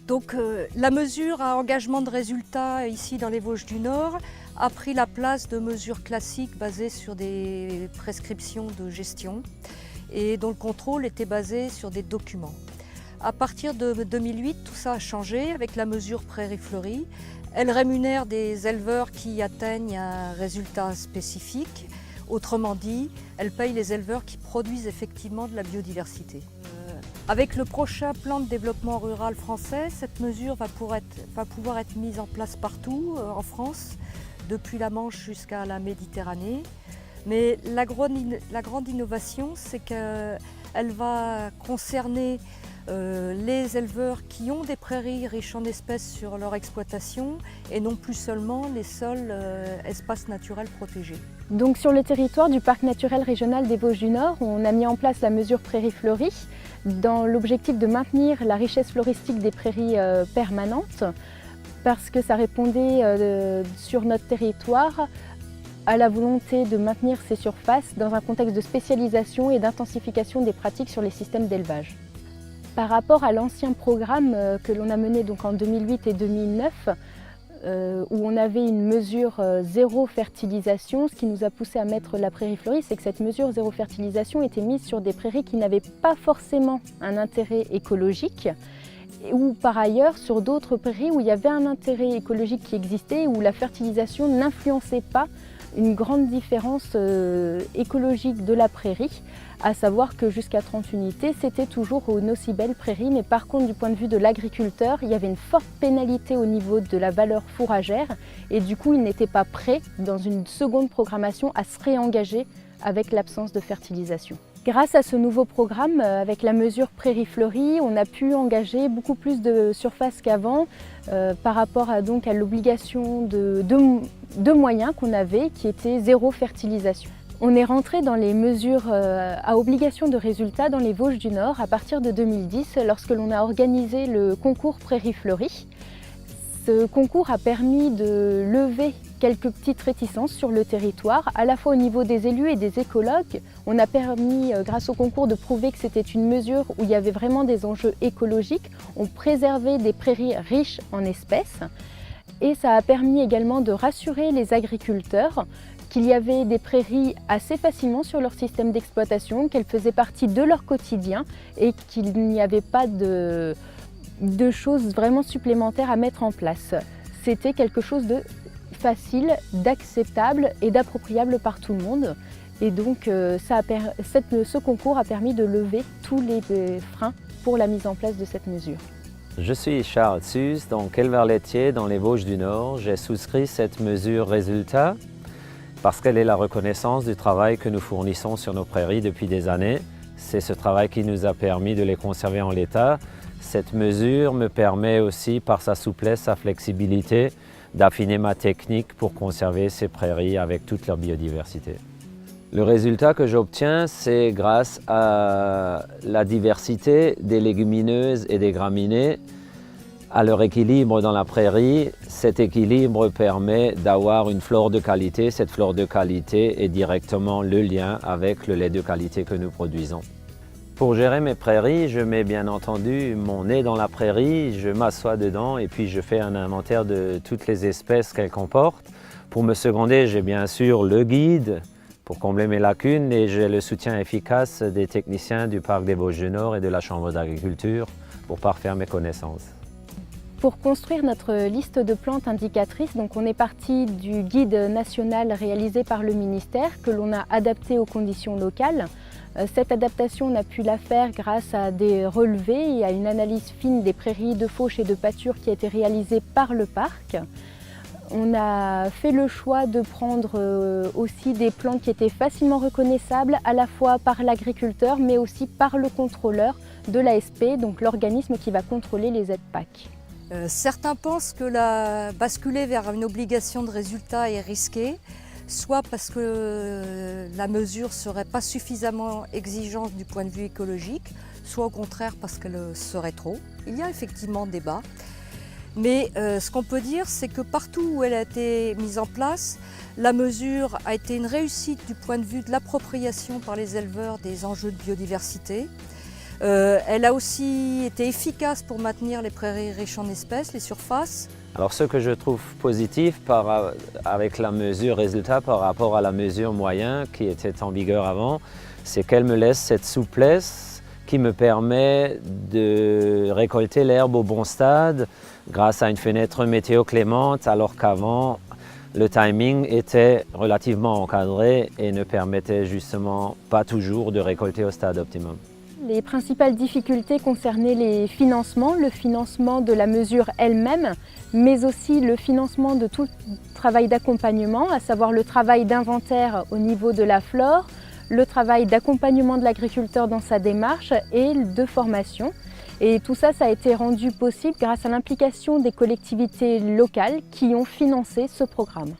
Donc la mesure à engagement de résultats ici dans les Vosges du Nord a pris la place de mesures classiques basées sur des prescriptions de gestion et dont le contrôle était basé sur des documents. À partir de 2008, tout ça a changé avec la mesure Prairies Fleuries. Elle rémunère des éleveurs qui atteignent un résultat spécifique. Autrement dit, elle paye les éleveurs qui produisent effectivement de la biodiversité. Avec le prochain plan de développement rural français, cette mesure va pouvoir être mise en place partout en France, depuis la Manche jusqu'à la Méditerranée. Mais la grande innovation, c'est qu'elle va concerner les éleveurs qui ont des prairies riches en espèces sur leur exploitation et non plus seulement les seuls espaces naturels protégés. Donc sur le territoire du parc naturel régional des Vosges du Nord, on a mis en place la mesure Prairies Fleuries dans l'objectif de maintenir la richesse floristique des prairies permanentes parce que ça répondait sur notre territoire à la volonté de maintenir ces surfaces dans un contexte de spécialisation et d'intensification des pratiques sur les systèmes d'élevage. Par rapport à l'ancien programme que l'on a mené donc en 2008 et 2009, où on avait une mesure zéro fertilisation, ce qui nous a poussé à mettre la prairie fleurie, c'est que cette mesure zéro fertilisation était mise sur des prairies qui n'avaient pas forcément un intérêt écologique, ou par ailleurs sur d'autres prairies où il y avait un intérêt écologique qui existait, où la fertilisation n'influençait pas une grande différence écologique de la prairie, à savoir que jusqu'à 30 unités, c'était toujours une aussi belle prairie, mais par contre du point de vue de l'agriculteur, il y avait une forte pénalité au niveau de la valeur fourragère et du coup il n'était pas prêt dans une seconde programmation à se réengager avec l'absence de fertilisation. Grâce à ce nouveau programme, avec la mesure Prairies Fleuries, on a pu engager beaucoup plus de surface qu'avant par rapport à l'obligation de moyens qu'on avait qui était zéro fertilisation. On est rentré dans les mesures à obligation de résultat dans les Vosges du Nord à partir de 2010 lorsque l'on a organisé le concours Prairies Fleuries. Ce concours a permis de lever quelques petites réticences sur le territoire, à la fois au niveau des élus et des écologues. On a permis, grâce au concours, de prouver que c'était une mesure où il y avait vraiment des enjeux écologiques. On préservait des prairies riches en espèces et ça a permis également de rassurer les agriculteurs qu'il y avait des prairies assez facilement sur leur système d'exploitation, qu'elles faisaient partie de leur quotidien et qu'il n'y avait pas de choses vraiment supplémentaires à mettre en place. C'était quelque chose de facile, d'acceptable et d'appropriable par tout le monde. Et donc ce concours a permis de lever tous les freins pour la mise en place de cette mesure. Je suis Charles Suze, donc éleveur laitier dans les Vosges du Nord. J'ai souscrit cette mesure résultat parce qu'elle est la reconnaissance du travail que nous fournissons sur nos prairies depuis des années. C'est ce travail qui nous a permis de les conserver en l'état. Cette mesure me permet aussi, par sa souplesse, sa flexibilité, d'affiner ma technique pour conserver ces prairies avec toute leur biodiversité. Le résultat que j'obtiens, c'est grâce à la diversité des légumineuses et des graminées, à leur équilibre dans la prairie. Cet équilibre permet d'avoir une flore de qualité. Cette flore de qualité est directement le lien avec le lait de qualité que nous produisons. Pour gérer mes prairies, je mets bien entendu mon nez dans la prairie, je m'assois dedans et puis je fais un inventaire de toutes les espèces qu'elle comporte. Pour me seconder, j'ai bien sûr le guide pour combler mes lacunes et j'ai le soutien efficace des techniciens du Parc des Vosges du Nord et de la Chambre d'agriculture pour parfaire mes connaissances. Pour construire notre liste de plantes indicatrices, donc on est parti du guide national réalisé par le ministère que l'on a adapté aux conditions locales. Cette adaptation, on a pu la faire grâce à des relevés et à une analyse fine des prairies de fauche et de pâture qui a été réalisée par le parc. On a fait le choix de prendre aussi des plantes qui étaient facilement reconnaissables à la fois par l'agriculteur mais aussi par le contrôleur de l'ASP, donc l'organisme qui va contrôler les aides PAC. Certains pensent que basculer vers une obligation de résultat est risqué, soit parce que la mesure ne serait pas suffisamment exigeante du point de vue écologique, soit au contraire parce qu'elle serait trop. Il y a effectivement débat, mais ce qu'on peut dire, c'est que partout où elle a été mise en place, la mesure a été une réussite du point de vue de l'appropriation par les éleveurs des enjeux de biodiversité. Elle a aussi été efficace pour maintenir les prairies riches en espèces, les surfaces. Alors ce que je trouve positif avec la mesure résultat par rapport à la mesure moyenne qui était en vigueur avant, c'est qu'elle me laisse cette souplesse qui me permet de récolter l'herbe au bon stade grâce à une fenêtre météo clémente, alors qu'avant le timing était relativement encadré et ne permettait justement pas toujours de récolter au stade optimum. Les principales difficultés concernaient les financements, le financement de la mesure elle-même, mais aussi le financement de tout le travail d'accompagnement, à savoir le travail d'inventaire au niveau de la flore, le travail d'accompagnement de l'agriculteur dans sa démarche et de formation. Et tout ça, ça a été rendu possible grâce à l'implication des collectivités locales qui ont financé ce programme.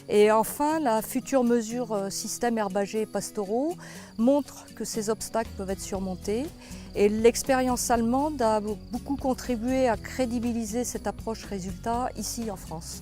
Et enfin, la future mesure système herbagers et pastoraux montre que ces obstacles peuvent être surmontés. Et l'expérience allemande a beaucoup contribué à crédibiliser cette approche résultat ici en France.